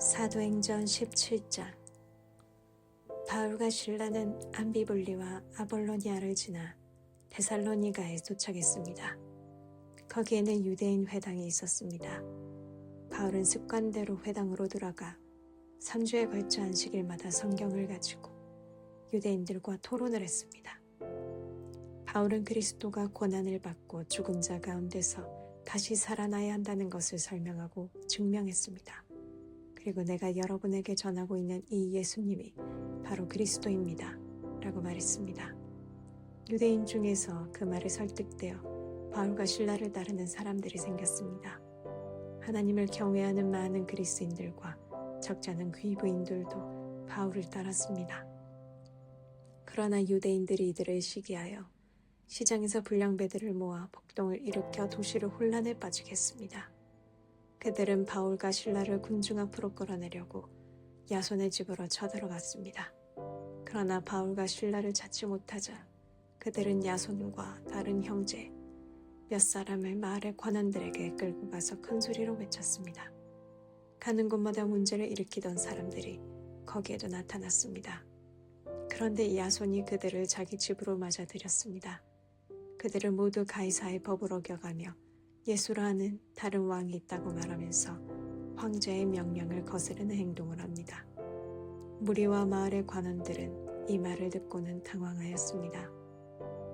사도행전 17장. 바울과 실라는 암비볼리와 아볼로니아를 지나 데살로니가에 도착했습니다. 거기에는 유대인 회당이 있었습니다. 바울은 습관대로 회당으로 들어가 3주에 걸쳐 안식일마다 성경을 가지고 유대인들과 토론을 했습니다. 바울은 그리스도가 고난을 받고 죽은 자 가운데서 다시 살아나야 한다는 것을 설명하고 증명했습니다. 그리고 내가 여러분에게 전하고 있는 이 예수님이 바로 그리스도입니다. 라고 말했습니다. 유대인 중에서 그 말에 설득되어 바울과 실라를 따르는 사람들이 생겼습니다. 하나님을 경외하는 많은 그리스인들과 적지 않은 귀부인들도 바울을 따랐습니다. 그러나 유대인들이 이들을 시기하여 시장에서 불량배들을 모아 폭동을 일으켜 도시를 혼란에 빠지게 했습니다. 그들은 바울과 실라를 군중 앞으로 끌어내려고 야손의 집으로 쳐들어갔습니다. 그러나 바울과 실라를 찾지 못하자 그들은 야손과 다른 형제 몇 사람을 마을의 관원들에게 끌고 가서 큰 소리로 외쳤습니다. 가는 곳마다 문제를 일으키던 사람들이 거기에도 나타났습니다. 그런데 야손이 그들을 자기 집으로 맞아들였습니다. 그들은 모두 가이사의 법을 어겨가며 예수라 하는 다른 왕이 있다고 말하면서 황제의 명령을 거스르는 행동을 합니다. 무리와 마을의 관원들은 이 말을 듣고는 당황하였습니다.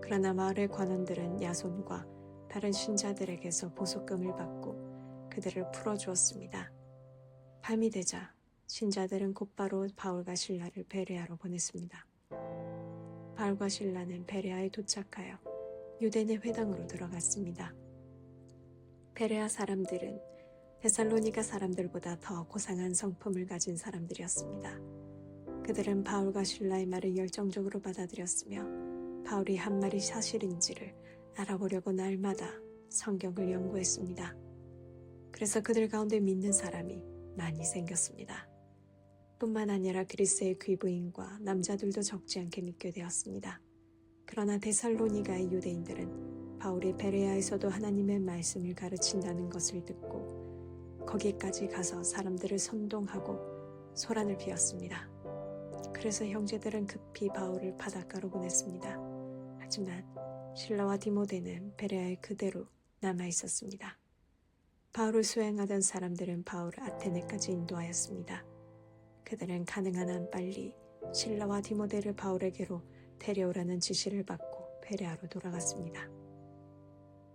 그러나 마을의 관원들은 야손과 다른 신자들에게서 보석금을 받고 그들을 풀어주었습니다. 밤이 되자 신자들은 곧바로 바울과 실라를 베레아로 보냈습니다. 바울과 실라는 베레아에 도착하여 유대인의 회당으로 들어갔습니다. 베레아 사람들은 데살로니가 사람들보다 더 고상한 성품을 가진 사람들이었습니다. 그들은 바울과 실라의 말을 열정적으로 받아들였으며 바울이 한 말이 사실인지를 알아보려고 날마다 성경을 연구했습니다. 그래서 그들 가운데 믿는 사람이 많이 생겼습니다. 뿐만 아니라 그리스의 귀부인과 남자들도 적지 않게 믿게 되었습니다. 그러나 데살로니가의 유대인들은 바울이 베레아에서도 하나님의 말씀을 가르친다는 것을 듣고 거기까지 가서 사람들을 선동하고 소란을 피웠습니다. 그래서 형제들은 급히 바울을 바닷가로 보냈습니다. 하지만 실라와 디모데는 베레아에 그대로 남아 있었습니다. 바울을 수행하던 사람들은 바울을 아테네까지 인도하였습니다. 그들은 가능한 한 빨리 실라와 디모데를 바울에게로 데려오라는 지시를 받고 베레아로 돌아갔습니다.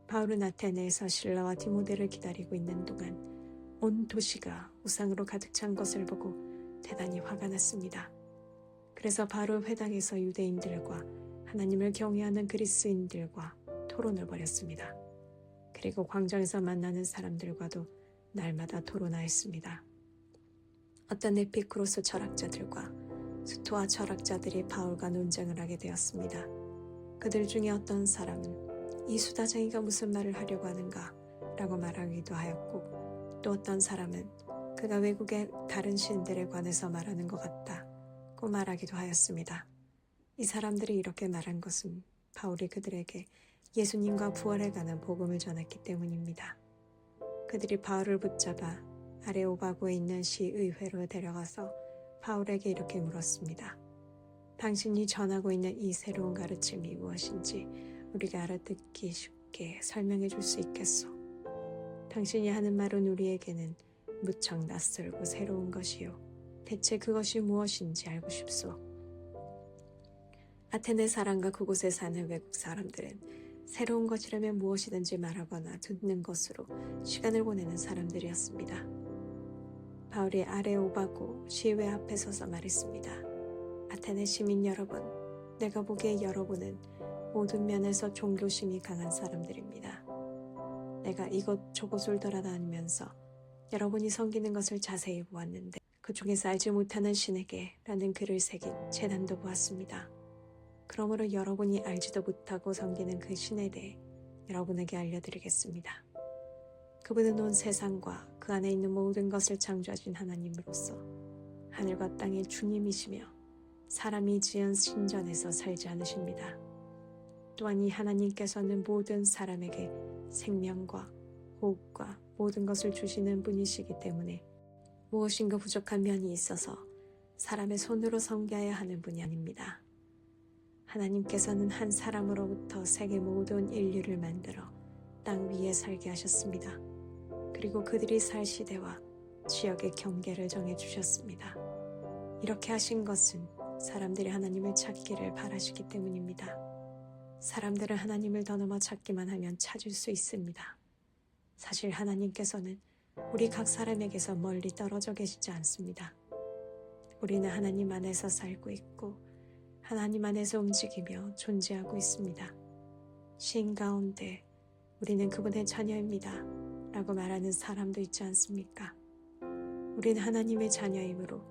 바울은 아테네에서 실라와 디모데를 기다리고 있는 동안 온 도시가 우상으로 가득 찬 것을 보고 대단히 화가 났습니다. 그래서 바로 회당에서 유대인들과 하나님을 경외하는 그리스인들과 토론을 벌였습니다. 그리고 광장에서 만나는 사람들과도 날마다 토론하였습니다. 어떤 에피쿠로스 철학자들과 스토아 철학자들이 바울과 논쟁을 하게 되었습니다. 그들 중에 어떤 사람은 이 수다쟁이가 무슨 말을 하려고 하는가 라고 말하기도 하였고 또 어떤 사람은 그가 외국의 다른 신들에 관해서 말하는 것 같다고 말하기도 하였습니다. 이 사람들이 이렇게 말한 것은 바울이 그들에게 예수님과 부활에 관한 복음을 전했기 때문입니다. 그들이 바울을 붙잡아 아레오바고에 있는 시의회로 데려가서 바울에게 이렇게 물었습니다. 당신이 전하고 있는 이 새로운 가르침이 무엇인지 우리가 알아듣기 쉽게 설명해 줄 수 있겠소? 당신이 하는 말은 우리에게는 무척 낯설고 새로운 것이요. 대체 그것이 무엇인지 알고 싶소. 아테네 사람과 그곳에 사는 외국 사람들은 새로운 것이라면 무엇이든지 말하거나 듣는 것으로 시간을 보내는 사람들이었습니다. 바울이 아레오바고 시외 앞에 서서 말했습니다. 아테네 시민 여러분, 내가 보기에 여러분은 모든 면에서 종교심이 강한 사람들입니다. 내가 이곳저곳을 돌아다니면서 여러분이 섬기는 것을 자세히 보았는데 그 중에서 알지 못하는 신에게 라는 글을 새긴 제단도 보았습니다. 그러므로 여러분이 알지도 못하고 섬기는 그 신에 대해 여러분에게 알려드리겠습니다. 그분은 온 세상과 그 안에 있는 모든 것을 창조하신 하나님으로서 하늘과 땅의 주님이시며 사람이 지은 신전에서 살지 않으십니다. 또한 이 하나님께서는 모든 사람에게 생명과 호흡과 모든 것을 주시는 분이시기 때문에 무엇인가 부족한 면이 있어서 사람의 손으로 섬겨야 하는 분이 아닙니다. 하나님께서는 한 사람으로부터 세계 모든 인류를 만들어 땅 위에 살게 하셨습니다. 그리고 그들이 살 시대와 지역의 경계를 정해주셨습니다. 이렇게 하신 것은 사람들이 하나님을 찾기를 바라시기 때문입니다. 사람들은 하나님을 더 넘어 찾기만 하면 찾을 수 있습니다. 사실 하나님께서는 우리 각 사람에게서 멀리 떨어져 계시지 않습니다. 우리는 하나님 안에서 살고 있고 하나님 안에서 움직이며 존재하고 있습니다. 시인 가운데 우리는 그분의 자녀입니다 라고 말하는 사람도 있지 않습니까? 우리는 하나님의 자녀이므로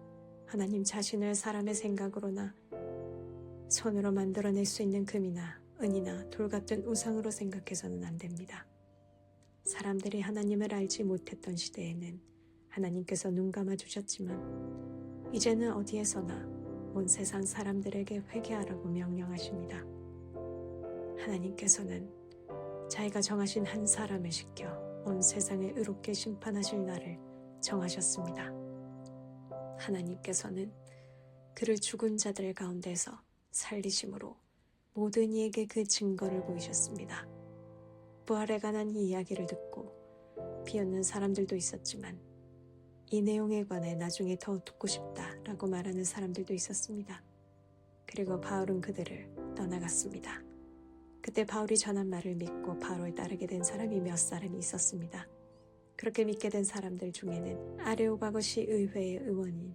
하나님 자신을 사람의 생각으로나 손으로 만들어낼 수 있는 금이나 은이나 돌 같은 우상으로 생각해서는 안 됩니다. 사람들이 하나님을 알지 못했던 시대에는 하나님께서 눈 감아주셨지만 이제는 어디에서나 온 세상 사람들에게 회개하라고 명령하십니다. 하나님께서는 자기가 정하신 한 사람을 시켜 온 세상을 의롭게 심판하실 날을 정하셨습니다. 하나님께서는 그를 죽은 자들 가운데서 살리심으로 모든 이에게 그 증거를 보이셨습니다. 부활에 관한 이 이야기를 듣고 비웃는 사람들도 있었지만 이 내용에 관해 나중에 더 듣고 싶다라고 말하는 사람들도 있었습니다. 그리고 바울은 그들을 떠나갔습니다. 그때 바울이 전한 말을 믿고 바울을 따르게 된 사람이 몇 사람이 있었습니다. 그렇게 믿게 된 사람들 중에는 아레오바고시 의회의 의원인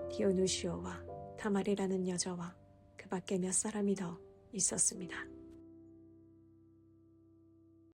디오누시오와 다말이라는 여자와 그 밖에 몇 사람이 더 있었습니다.